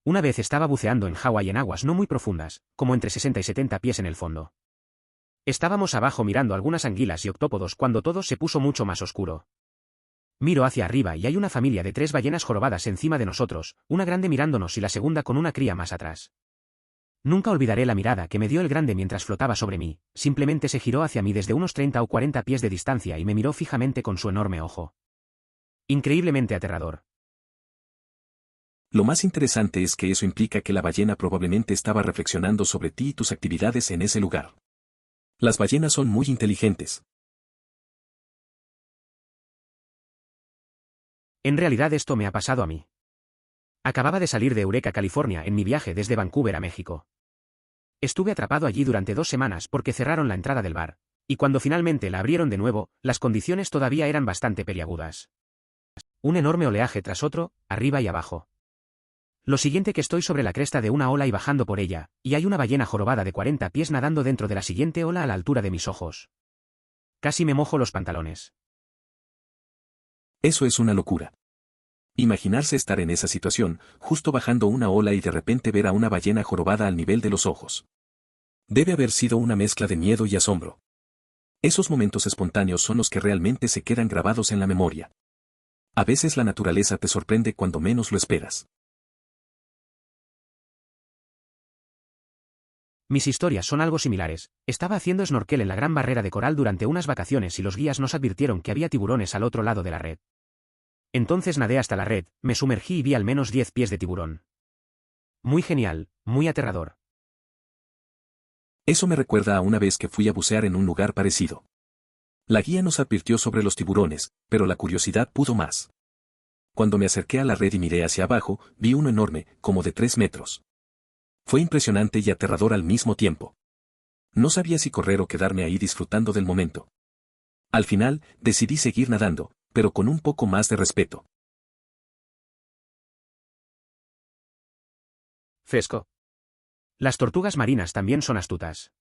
Una vez estaba buceando en Hawái en aguas no muy profundas, como entre 60 y 70 pies en el fondo. Estábamos abajo mirando algunas anguilas y octópodos cuando todo se puso mucho más oscuro. Miro hacia arriba y hay una familia de 3 ballenas jorobadas encima de nosotros, una grande mirándonos y la segunda con una cría más atrás. Nunca olvidaré la mirada que me dio el grande mientras flotaba sobre mí, simplemente se giró hacia mí desde unos 30 o 40 pies de distancia y me miró fijamente con su enorme ojo. Increíblemente aterrador. Lo más interesante es que eso implica que la ballena probablemente estaba reflexionando sobre ti y tus actividades en ese lugar. Las ballenas son muy inteligentes. En realidad esto me ha pasado a mí. Acababa de salir de Eureka, California, en mi viaje desde Vancouver a México. Estuve atrapado allí durante 2 semanas porque cerraron la entrada del bar, y cuando finalmente la abrieron de nuevo, las condiciones todavía eran bastante peliagudas. Un enorme oleaje tras otro, arriba y abajo. Lo siguiente que estoy sobre la cresta de una ola y bajando por ella, y hay una ballena jorobada de 40 pies nadando dentro de la siguiente ola a la altura de mis ojos. Casi me mojo los pantalones. Eso es una locura. Imaginarse estar en esa situación, justo bajando una ola y de repente ver a una ballena jorobada al nivel de los ojos. Debe haber sido una mezcla de miedo y asombro. Esos momentos espontáneos son los que realmente se quedan grabados en la memoria. A veces la naturaleza te sorprende cuando menos lo esperas. Mis historias son algo similares. Estaba haciendo snorkel en la Gran Barrera de Coral durante unas vacaciones y los guías nos advirtieron que había tiburones al otro lado de la red. Entonces nadé hasta la red, me sumergí y vi al menos 10 pies de tiburón. Muy genial, muy aterrador. Eso me recuerda a una vez que fui a bucear en un lugar parecido. La guía nos advirtió sobre los tiburones, pero la curiosidad pudo más. Cuando me acerqué a la red y miré hacia abajo, vi uno enorme, como de 3 metros. Fue impresionante y aterrador al mismo tiempo. No sabía si correr o quedarme ahí disfrutando del momento. Al final, decidí seguir nadando, pero con un poco más de respeto. Fesco. Las tortugas marinas también son astutas.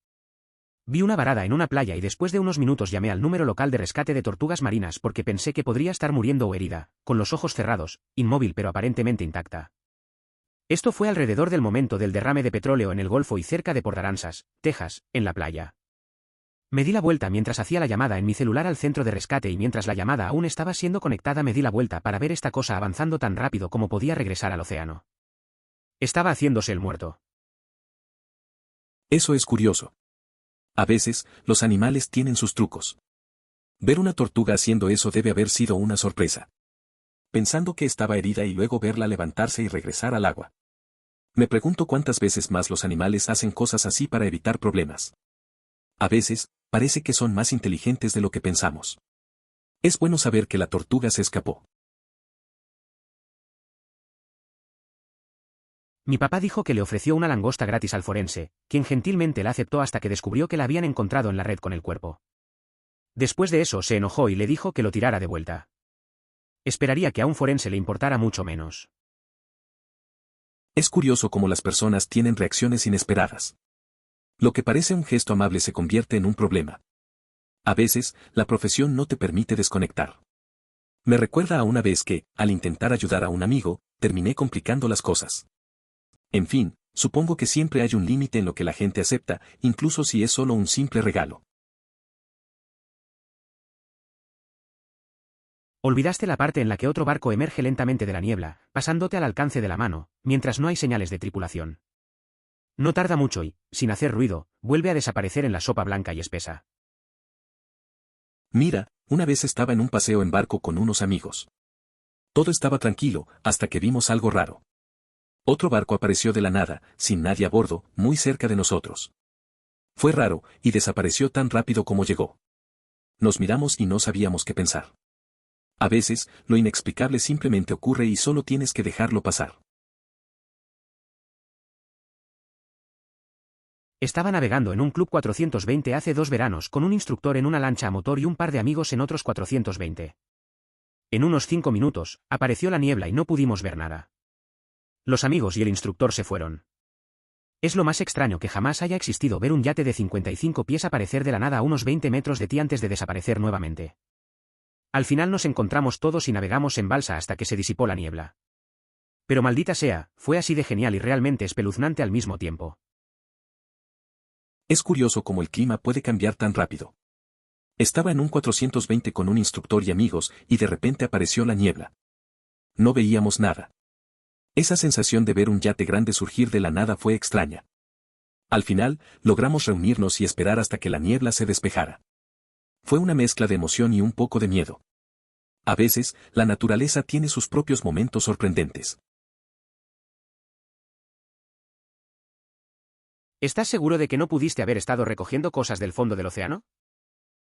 Vi una varada en una playa y después de unos minutos llamé al número local de rescate de tortugas marinas porque pensé que podría estar muriendo o herida, con los ojos cerrados, inmóvil pero aparentemente intacta. Esto fue alrededor del momento del derrame de petróleo en el Golfo y cerca de Port Aransas, Texas, en la playa. Me di la vuelta mientras hacía la llamada en mi celular al centro de rescate y mientras la llamada aún estaba siendo conectada me di la vuelta para ver esta cosa avanzando tan rápido como podía regresar al océano. Estaba haciéndose el muerto. Eso es curioso. A veces, los animales tienen sus trucos. Ver una tortuga haciendo eso debe haber sido una sorpresa. Pensando que estaba herida y luego verla levantarse y regresar al agua. Me pregunto cuántas veces más los animales hacen cosas así para evitar problemas. A veces, parece que son más inteligentes de lo que pensamos. Es bueno saber que la tortuga se escapó. Mi papá dijo que le ofreció una langosta gratis al forense, quien gentilmente la aceptó hasta que descubrió que la habían encontrado en la red con el cuerpo. Después de eso se enojó y le dijo que lo tirara de vuelta. Esperaría que a un forense le importara mucho menos. Es curioso cómo las personas tienen reacciones inesperadas. Lo que parece un gesto amable se convierte en un problema. A veces, la profesión no te permite desconectar. Me recuerda a una vez que, al intentar ayudar a un amigo, terminé complicando las cosas. En fin, supongo que siempre hay un límite en lo que la gente acepta, incluso si es solo un simple regalo. Olvidaste la parte en la que otro barco emerge lentamente de la niebla, pasándote al alcance de la mano, mientras no hay señales de tripulación. No tarda mucho y, sin hacer ruido, vuelve a desaparecer en la sopa blanca y espesa. Mira, una vez estaba en un paseo en barco con unos amigos. Todo estaba tranquilo, hasta que vimos algo raro. Otro barco apareció de la nada, sin nadie a bordo, muy cerca de nosotros. Fue raro, y desapareció tan rápido como llegó. Nos miramos y no sabíamos qué pensar. A veces, lo inexplicable simplemente ocurre y solo tienes que dejarlo pasar. Estaba navegando en un Club 420 hace 2 veranos con un instructor en una lancha a motor y un par de amigos en otros 420. En unos 5 minutos, apareció la niebla y no pudimos ver nada. Los amigos y el instructor se fueron. Es lo más extraño que jamás haya existido ver un yate de 55 pies aparecer de la nada a unos 20 metros de ti antes de desaparecer nuevamente. Al final nos encontramos todos y navegamos en balsa hasta que se disipó la niebla. Pero maldita sea, fue así de genial y realmente espeluznante al mismo tiempo. Es curioso cómo el clima puede cambiar tan rápido. Estaba en un 420 con un instructor y amigos, y de repente apareció la niebla. No veíamos nada. Esa sensación de ver un yate grande surgir de la nada fue extraña. Al final, logramos reunirnos y esperar hasta que la niebla se despejara. Fue una mezcla de emoción y un poco de miedo. A veces, la naturaleza tiene sus propios momentos sorprendentes. ¿Estás seguro de que no pudiste haber estado recogiendo cosas del fondo del océano?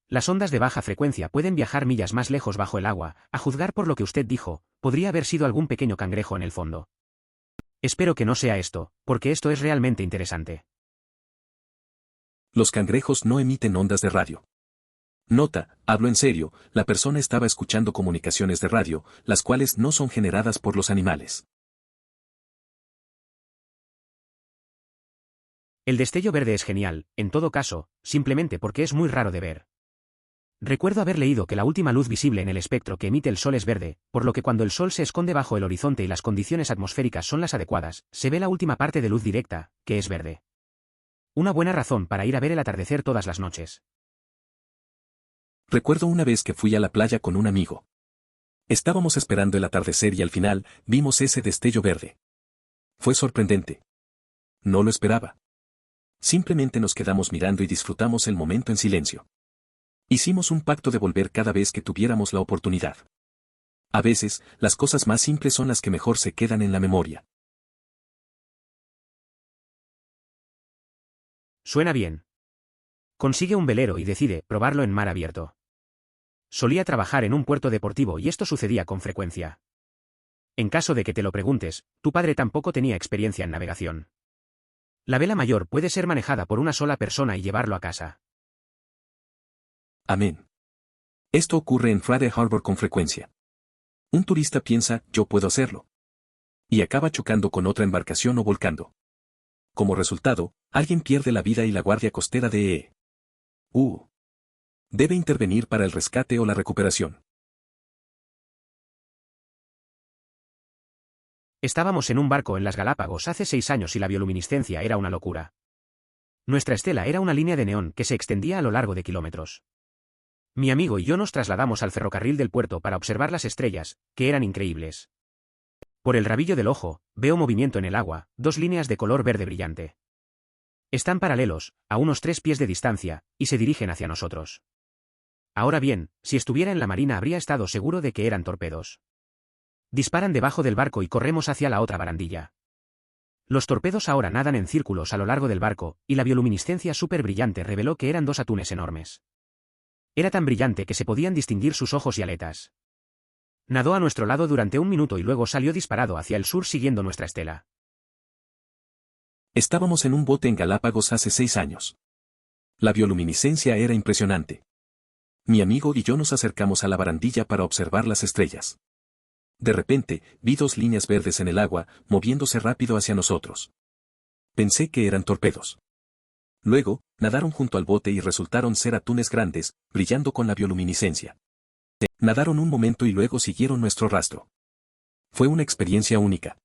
Las ondas de baja frecuencia pueden viajar millas más lejos bajo el agua, a juzgar por lo que usted dijo, podría haber sido algún pequeño cangrejo en el fondo. Espero que no sea esto, porque esto es realmente interesante. Los cangrejos no emiten ondas de radio. Nota, hablo en serio, la persona estaba escuchando comunicaciones de radio, las cuales no son generadas por los animales. El destello verde es genial, en todo caso, simplemente porque es muy raro de ver. Recuerdo haber leído que la última luz visible en el espectro que emite el Sol es verde, por lo que cuando el Sol se esconde bajo el horizonte y las condiciones atmosféricas son las adecuadas, se ve la última parte de luz directa, que es verde. Una buena razón para ir a ver el atardecer todas las noches. Recuerdo una vez que fui a la playa con un amigo. Estábamos esperando el atardecer y al final, vimos ese destello verde. Fue sorprendente. No lo esperaba. Simplemente nos quedamos mirando y disfrutamos el momento en silencio. Hicimos un pacto de volver cada vez que tuviéramos la oportunidad. A veces, las cosas más simples son las que mejor se quedan en la memoria. Suena bien. Consigue un velero y decide probarlo en mar abierto. Solía trabajar en un puerto deportivo y esto sucedía con frecuencia. En caso de que te lo preguntes, tu padre tampoco tenía experiencia en navegación. La vela mayor puede ser manejada por una sola persona y llevarlo a casa. Amén. Esto ocurre en Friday Harbor con frecuencia. Un turista piensa, yo puedo hacerlo. Y acaba chocando con otra embarcación o volcando. Como resultado, alguien pierde la vida y la guardia costera de debe intervenir para el rescate o la recuperación. Estábamos en un barco en las Galápagos hace 6 años y la bioluminiscencia era una locura. Nuestra estela era una línea de neón que se extendía a lo largo de kilómetros. Mi amigo y yo nos trasladamos al ferrocarril del puerto para observar las estrellas, que eran increíbles. Por el rabillo del ojo, veo movimiento en el agua, 2 líneas de color verde brillante. Están paralelos, a unos 3 pies de distancia, y se dirigen hacia nosotros. Ahora bien, si estuviera en la marina habría estado seguro de que eran torpedos. Disparan debajo del barco y corremos hacia la otra barandilla. Los torpedos ahora nadan en círculos a lo largo del barco, y la bioluminiscencia súper brillante reveló que eran 2 atunes enormes. Era tan brillante que se podían distinguir sus ojos y aletas. Nadó a nuestro lado durante 1 minuto y luego salió disparado hacia el sur siguiendo nuestra estela. Estábamos en un bote en Galápagos hace 6 años. La bioluminiscencia era impresionante. Mi amigo y yo nos acercamos a la barandilla para observar las estrellas. De repente, vi 2 líneas verdes en el agua, moviéndose rápido hacia nosotros. Pensé que eran torpedos. Luego, nadaron junto al bote y resultaron ser atunes grandes, brillando con la bioluminiscencia. Nadaron un momento y luego siguieron nuestro rastro. Fue una experiencia única.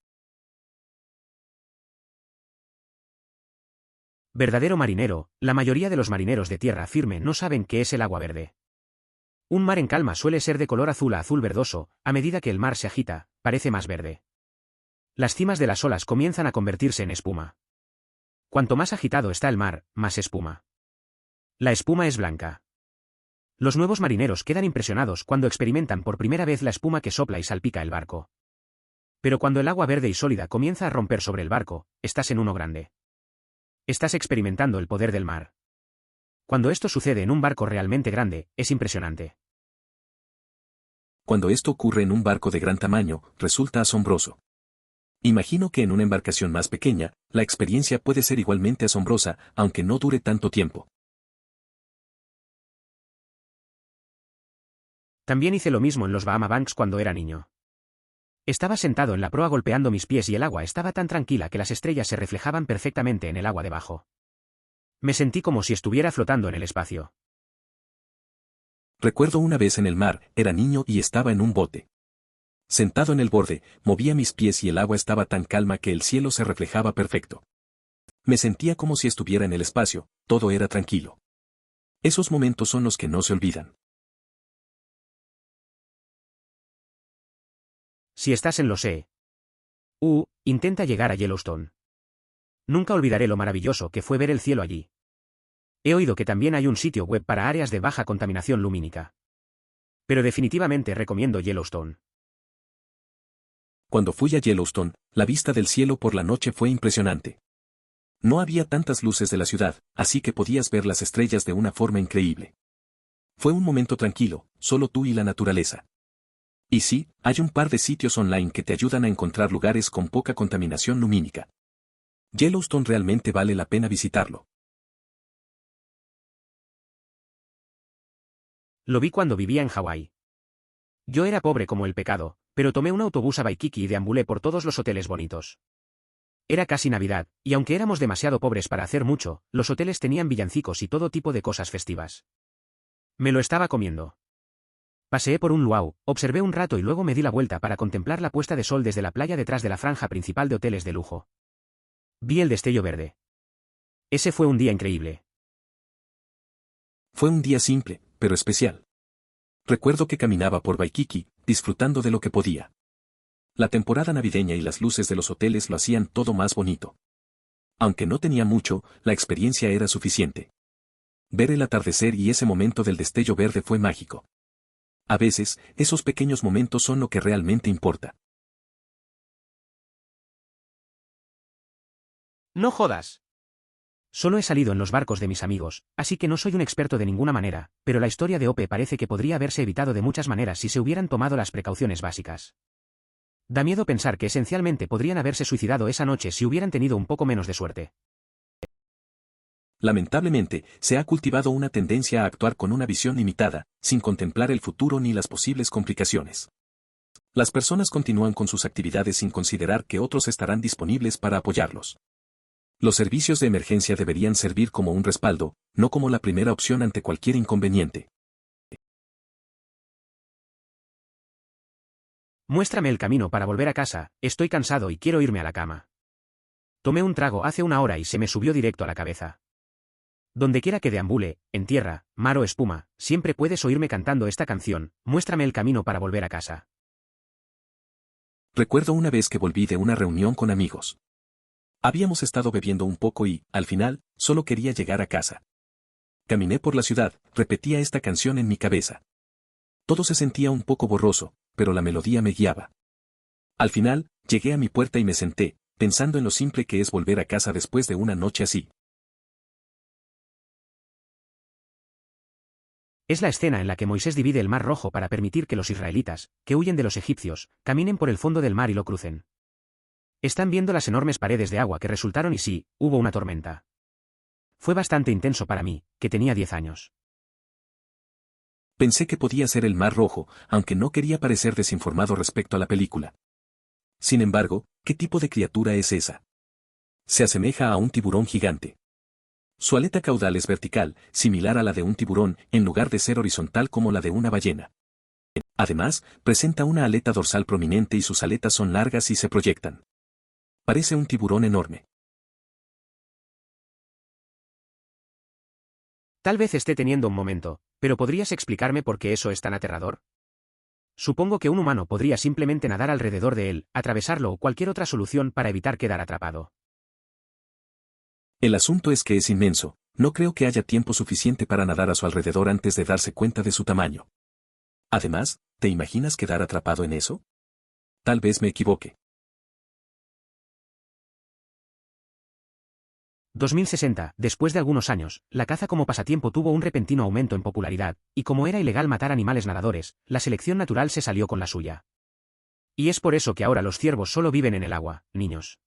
Verdadero marinero, la mayoría de los marineros de tierra firme no saben qué es el agua verde. Un mar en calma suele ser de color azul a azul verdoso, a medida que el mar se agita, parece más verde. Las cimas de las olas comienzan a convertirse en espuma. Cuanto más agitado está el mar, más espuma. La espuma es blanca. Los nuevos marineros quedan impresionados cuando experimentan por primera vez la espuma que sopla y salpica el barco. Pero cuando el agua verde y sólida comienza a romper sobre el barco, estás en uno grande. Estás experimentando el poder del mar. Cuando esto sucede en un barco realmente grande, es impresionante. Cuando esto ocurre en un barco de gran tamaño, resulta asombroso. Imagino que en una embarcación más pequeña, la experiencia puede ser igualmente asombrosa, aunque no dure tanto tiempo. También hice lo mismo en los Bahama Banks cuando era niño. Estaba sentado en la proa golpeando mis pies y el agua estaba tan tranquila que las estrellas se reflejaban perfectamente en el agua debajo. Me sentí como si estuviera flotando en el espacio. Recuerdo una vez en el mar, era niño y estaba en un bote. Sentado en el borde, movía mis pies y el agua estaba tan calma que el cielo se reflejaba perfecto. Me sentía como si estuviera en el espacio, todo era tranquilo. Esos momentos son los que no se olvidan. Si estás en los intenta llegar a Yellowstone. Nunca olvidaré lo maravilloso que fue ver el cielo allí. He oído que también hay un sitio web para áreas de baja contaminación lumínica. Pero definitivamente recomiendo Yellowstone. Cuando fui a Yellowstone, la vista del cielo por la noche fue impresionante. No había tantas luces de la ciudad, así que podías ver las estrellas de una forma increíble. Fue un momento tranquilo, solo tú y la naturaleza. Y sí, hay un par de sitios online que te ayudan a encontrar lugares con poca contaminación lumínica. Yellowstone realmente vale la pena visitarlo. Lo vi cuando vivía en Hawái. Yo era pobre como el pecado, pero tomé un autobús a Waikiki y deambulé por todos los hoteles bonitos. Era casi Navidad, y aunque éramos demasiado pobres para hacer mucho, los hoteles tenían villancicos y todo tipo de cosas festivas. Me lo estaba comiendo. Paseé por un luau, observé un rato y luego me di la vuelta para contemplar la puesta de sol desde la playa detrás de la franja principal de hoteles de lujo. Vi el destello verde. Ese fue un día increíble. Fue un día simple, pero especial. Recuerdo que caminaba por Waikiki, disfrutando de lo que podía. La temporada navideña y las luces de los hoteles lo hacían todo más bonito. Aunque no tenía mucho, la experiencia era suficiente. Ver el atardecer y ese momento del destello verde fue mágico. A veces, esos pequeños momentos son lo que realmente importa. No jodas. Solo he salido en los barcos de mis amigos, así que no soy un experto de ninguna manera, pero la historia de Ope parece que podría haberse evitado de muchas maneras si se hubieran tomado las precauciones básicas. Da miedo pensar que esencialmente podrían haberse suicidado esa noche si hubieran tenido un poco menos de suerte. Lamentablemente, se ha cultivado una tendencia a actuar con una visión limitada, sin contemplar el futuro ni las posibles complicaciones. Las personas continúan con sus actividades sin considerar que otros estarán disponibles para apoyarlos. Los servicios de emergencia deberían servir como un respaldo, no como la primera opción ante cualquier inconveniente. Muéstrame el camino para volver a casa, estoy cansado y quiero irme a la cama. Tomé un trago hace una hora y se me subió directo a la cabeza. Dondequiera que deambule, en tierra, mar o espuma, siempre puedes oírme cantando esta canción, muéstrame el camino para volver a casa. Recuerdo una vez que volví de una reunión con amigos. Habíamos estado bebiendo un poco y, al final, solo quería llegar a casa. Caminé por la ciudad, repetía esta canción en mi cabeza. Todo se sentía un poco borroso, pero la melodía me guiaba. Al final, llegué a mi puerta y me senté, pensando en lo simple que es volver a casa después de una noche así. Es la escena en la que Moisés divide el Mar Rojo para permitir que los israelitas, que huyen de los egipcios, caminen por el fondo del mar y lo crucen. Están viendo las enormes paredes de agua que resultaron y sí, hubo una tormenta. Fue bastante intenso para mí, que tenía 10 años. Pensé que podía ser el Mar Rojo, aunque no quería parecer desinformado respecto a la película. Sin embargo, ¿qué tipo de criatura es esa? Se asemeja a un tiburón gigante. Su aleta caudal es vertical, similar a la de un tiburón, en lugar de ser horizontal como la de una ballena. Además, presenta una aleta dorsal prominente y sus aletas son largas y se proyectan. Parece un tiburón enorme. Tal vez esté teniendo un momento, pero ¿podrías explicarme por qué eso es tan aterrador? Supongo que un humano podría simplemente nadar alrededor de él, atravesarlo o cualquier otra solución para evitar quedar atrapado. El asunto es que es inmenso, no creo que haya tiempo suficiente para nadar a su alrededor antes de darse cuenta de su tamaño. Además, ¿te imaginas quedar atrapado en eso? Tal vez me equivoque. 2060, después de algunos años, la caza como pasatiempo tuvo un repentino aumento en popularidad, y como era ilegal matar animales nadadores, la selección natural se salió con la suya. Y es por eso que ahora los ciervos solo viven en el agua, niños.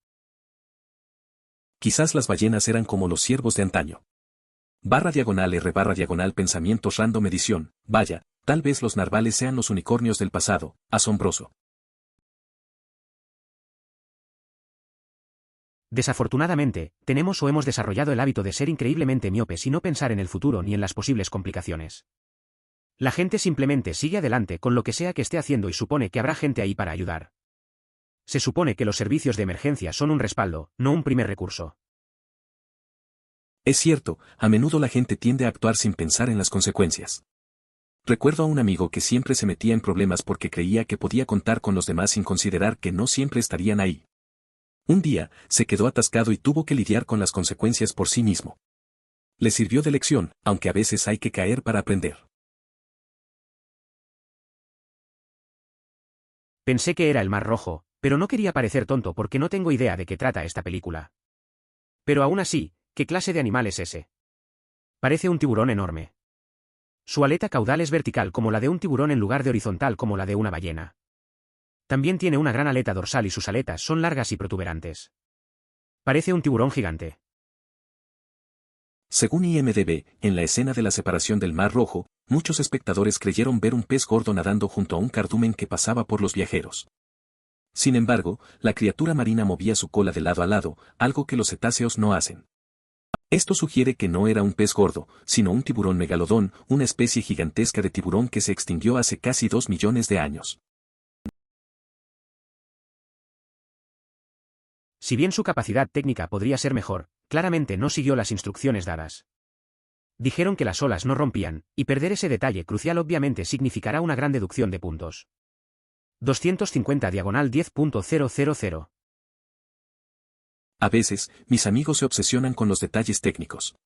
Quizás las ballenas eran como los ciervos de antaño. /R// pensamientos random edición, vaya, tal vez los narvales sean los unicornios del pasado, asombroso. Desafortunadamente, tenemos o hemos desarrollado el hábito de ser increíblemente miopes y no pensar en el futuro ni en las posibles complicaciones. La gente simplemente sigue adelante con lo que sea que esté haciendo y supone que habrá gente ahí para ayudar. Se supone que los servicios de emergencia son un respaldo, no un primer recurso. Es cierto, a menudo la gente tiende a actuar sin pensar en las consecuencias. Recuerdo a un amigo que siempre se metía en problemas porque creía que podía contar con los demás sin considerar que no siempre estarían ahí. Un día, se quedó atascado y tuvo que lidiar con las consecuencias por sí mismo. Le sirvió de lección, aunque a veces hay que caer para aprender. Pensé que era el Mar Rojo, pero no quería parecer tonto porque no tengo idea de qué trata esta película. Pero aún así, ¿qué clase de animal es ese? Parece un tiburón enorme. Su aleta caudal es vertical como la de un tiburón en lugar de horizontal como la de una ballena. También tiene una gran aleta dorsal y sus aletas son largas y protuberantes. Parece un tiburón gigante. Según IMDb, en la escena de la separación del Mar Rojo, muchos espectadores creyeron ver un pez gordo nadando junto a un cardumen que pasaba por los viajeros. Sin embargo, la criatura marina movía su cola de lado a lado, algo que los cetáceos no hacen. Esto sugiere que no era un pez gordo, sino un tiburón megalodón, una especie gigantesca de tiburón que se extinguió hace casi 2 millones de años. Si bien su capacidad técnica podría ser mejor, claramente no siguió las instrucciones dadas. Dijeron que las olas no rompían, y perder ese detalle crucial obviamente significará una gran deducción de puntos. 250/10.000. A veces, mis amigos se obsesionan con los detalles técnicos.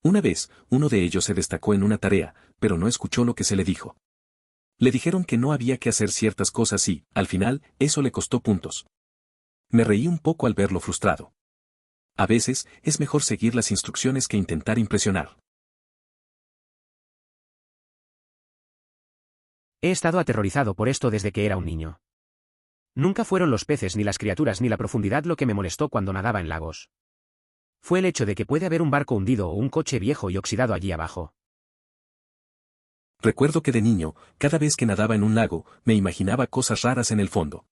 Una vez, uno de ellos se destacó en una tarea, pero no escuchó lo que se le dijo. Le dijeron que no había que hacer ciertas cosas y, al final, eso le costó puntos. Me reí un poco al verlo frustrado. A veces, es mejor seguir las instrucciones que intentar impresionar. He estado aterrorizado por esto desde que era un niño. Nunca fueron los peces ni las criaturas ni la profundidad lo que me molestó cuando nadaba en lagos. Fue el hecho de que puede haber un barco hundido o un coche viejo y oxidado allí abajo. Recuerdo que de niño, cada vez que nadaba en un lago, me imaginaba cosas raras en el fondo.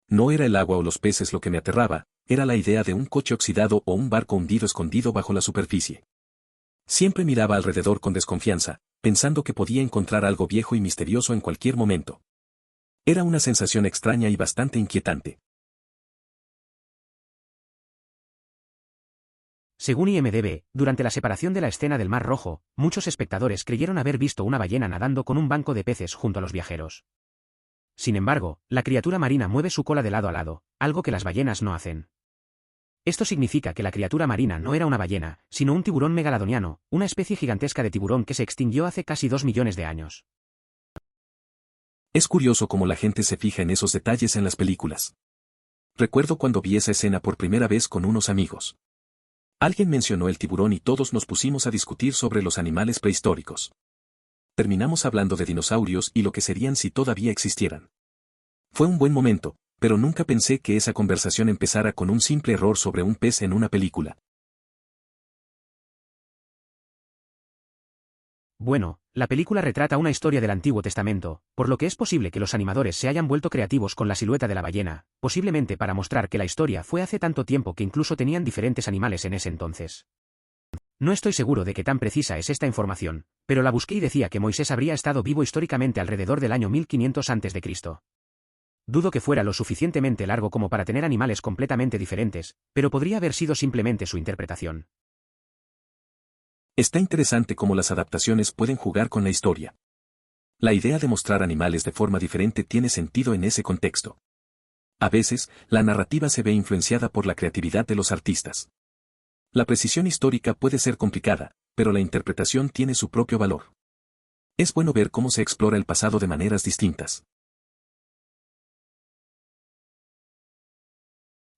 No era el agua o los peces lo que me aterraba, era la idea de un coche oxidado o un barco hundido escondido bajo la superficie. Siempre miraba alrededor con desconfianza, pensando que podía encontrar algo viejo y misterioso en cualquier momento. Era una sensación extraña y bastante inquietante. Según IMDb, durante la separación de la escena del Mar Rojo, muchos espectadores creyeron haber visto una ballena nadando con un banco de peces junto a los viajeros. Sin embargo, la criatura marina mueve su cola de lado a lado, algo que las ballenas no hacen. Esto significa que la criatura marina no era una ballena, sino un tiburón megalodoniano, una especie gigantesca de tiburón que se extinguió hace casi 2 millones de años. Es curioso cómo la gente se fija en esos detalles en las películas. Recuerdo cuando vi esa escena por primera vez con unos amigos. Alguien mencionó el tiburón y todos nos pusimos a discutir sobre los animales prehistóricos. Terminamos hablando de dinosaurios y lo que serían si todavía existieran. Fue un buen momento, pero nunca pensé que esa conversación empezara con un simple error sobre un pez en una película. Bueno, la película retrata una historia del Antiguo Testamento, por lo que es posible que los animadores se hayan vuelto creativos con la silueta de la ballena, posiblemente para mostrar que la historia fue hace tanto tiempo que incluso tenían diferentes animales en ese entonces. No estoy seguro de que tan precisa es esta información, pero la busqué y decía que Moisés habría estado vivo históricamente alrededor del año 1500 a.C. Dudo que fuera lo suficientemente largo como para tener animales completamente diferentes, pero podría haber sido simplemente su interpretación. Está interesante cómo las adaptaciones pueden jugar con la historia. La idea de mostrar animales de forma diferente tiene sentido en ese contexto. A veces, la narrativa se ve influenciada por la creatividad de los artistas. La precisión histórica puede ser complicada, pero la interpretación tiene su propio valor. Es bueno ver cómo se explora el pasado de maneras distintas.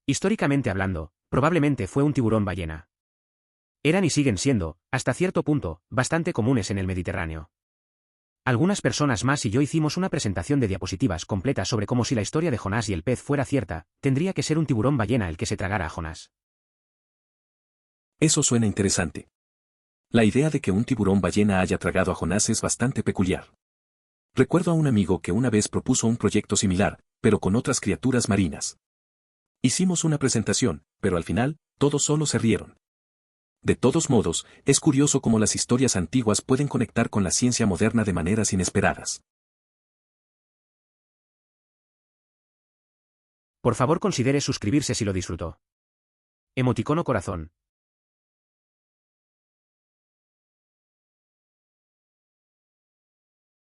Históricamente hablando, probablemente fue un tiburón ballena. Eran y siguen siendo, hasta cierto punto, bastante comunes en el Mediterráneo. Algunas personas más y yo hicimos una presentación de diapositivas completa sobre cómo si la historia de Jonás y el pez fuera cierta, tendría que ser un tiburón ballena el que se tragara a Jonás. Eso suena interesante. La idea de que un tiburón ballena haya tragado a Jonás es bastante peculiar. Recuerdo a un amigo que una vez propuso un proyecto similar, pero con otras criaturas marinas. Hicimos una presentación, pero al final, todos solo se rieron. De todos modos, es curioso cómo las historias antiguas pueden conectar con la ciencia moderna de maneras inesperadas. Por favor considere suscribirse si lo disfrutó. Emoticono corazón.